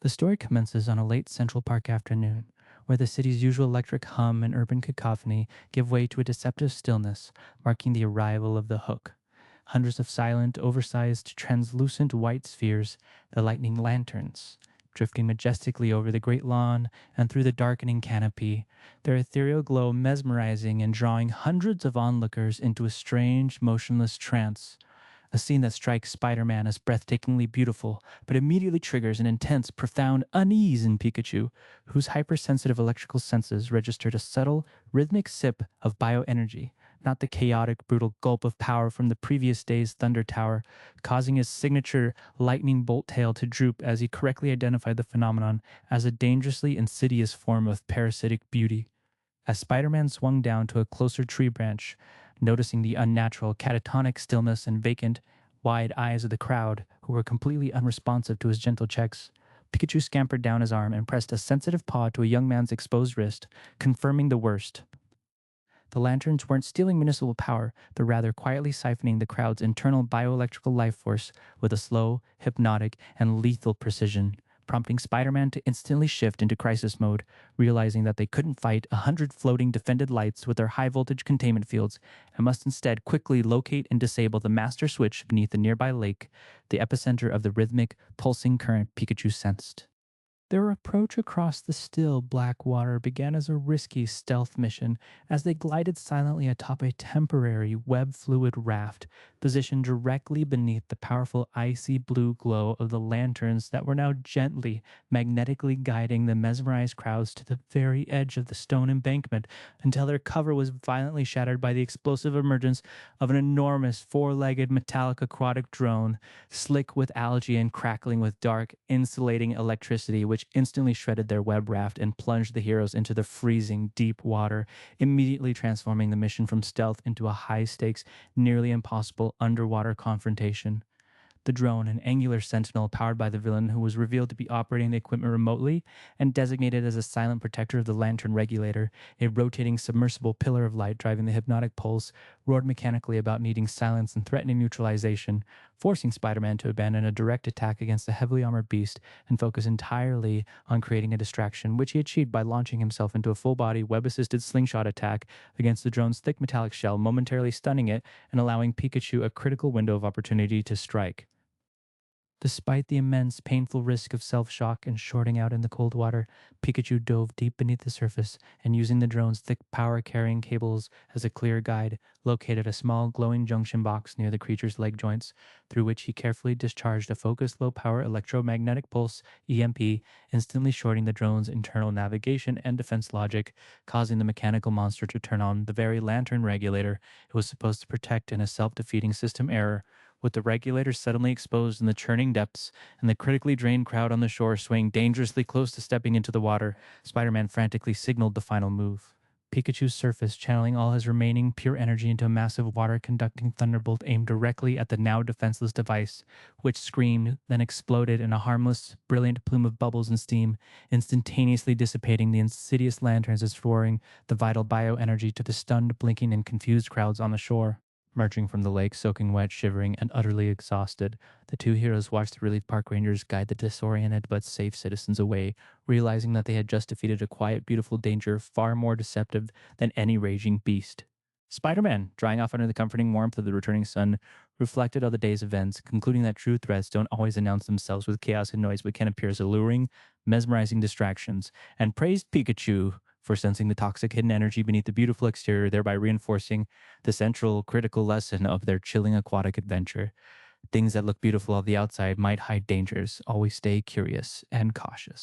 The story commences on a late Central Park afternoon, where the city's usual electric hum and urban cacophony give way to a deceptive stillness, marking the arrival of the Hook. Hundreds of silent, oversized, translucent white spheres, the lightning lanterns, drifting majestically over the great lawn and through the darkening canopy, their ethereal glow mesmerizing and drawing hundreds of onlookers into a strange, motionless trance. A scene that strikes Spider Man as breathtakingly beautiful, but immediately triggers an intense, profound unease in Pikachu, whose hypersensitive electrical senses registered a subtle, rhythmic sip of bioenergy, not the chaotic, brutal gulp of power from the previous day's Thunder Tower, causing his signature lightning bolt tail to droop as he correctly identified the phenomenon as a dangerously insidious form of parasitic beauty. As Spider Man swung down to a closer tree branch, noticing the unnatural, catatonic stillness and vacant, wide eyes of the crowd, who were completely unresponsive to his gentle checks, Pikachu scampered down his arm and pressed a sensitive paw to a young man's exposed wrist, confirming the worst. The lanterns weren't stealing municipal power, but rather quietly siphoning the crowd's internal bioelectrical life force with a slow, hypnotic, and lethal precision, prompting Spider Man to instantly shift into crisis mode, realizing that they couldn't fight 100 floating defended lights with their high voltage containment fields and must instead quickly locate and disable the master switch beneath the nearby lake, the epicenter of the rhythmic, pulsing current Pikachu sensed. Their approach across the still black water began as a risky stealth mission as they glided silently atop a temporary web fluid raft positioned directly beneath the powerful icy blue glow of the lanterns that were now gently, magnetically guiding the mesmerized crowds to the very edge of the stone embankment until their cover was violently shattered by the explosive emergence of an enormous four-legged metallic aquatic drone, slick with algae and crackling with dark, insulating electricity, which instantly shredded their web raft and plunged the heroes into the freezing, deep water, immediately transforming the mission from stealth into a high stakes, nearly impossible underwater confrontation. The drone, an angular sentinel powered by the villain who was revealed to be operating the equipment remotely and designated as a silent protector of the lantern regulator, a rotating submersible pillar of light driving the hypnotic pulse, roared mechanically about needing silence and threatening neutralization, forcing Spider Man to abandon a direct attack against the heavily armored beast and focus entirely on creating a distraction, which he achieved by launching himself into a full body, web assisted slingshot attack against the drone's thick metallic shell, momentarily stunning it and allowing Pikachu a critical window of opportunity to strike. Despite the immense, painful risk of self shock and shorting out in the cold water, Pikachu dove deep beneath the surface and, using the drone's thick power carrying cables as a clear guide, located a small glowing junction box near the creature's leg joints, through which he carefully discharged a focused low power electromagnetic pulse (EMP), instantly shorting the drone's internal navigation and defense logic, causing the mechanical monster to turn on the very lantern regulator it was supposed to protect in a self defeating system error, with the regulator suddenly exposed in the churning depths and the critically drained crowd on the shore swaying dangerously close to stepping into the water. Spider Man frantically signaled the final move. Pikachu's surface, channeling all his remaining pure energy into a massive water conducting thunderbolt aimed directly at the now defenseless device, which screamed, then exploded in a harmless, brilliant plume of bubbles and steam, instantaneously dissipating the insidious lanterns as roaring the vital bioenergy to the stunned, blinking, and confused crowds on the shore. Emerging from the lake, soaking wet, shivering, and utterly exhausted, the two heroes watched the relief park rangers guide the disoriented but safe citizens away, realizing that they had just defeated a quiet, beautiful danger far more deceptive than any raging beast. Spider Man, drying off under the comforting warmth of the returning sun, reflected on the day's events, concluding that true threats don't always announce themselves with chaos and noise but can appear as alluring, mesmerizing distractions, and praised Pikachu for sensing the toxic hidden energy beneath the beautiful exterior, thereby reinforcing the central critical lesson of their chilling aquatic adventure. Things that look beautiful on the outside might hide dangers. Always stay curious and cautious.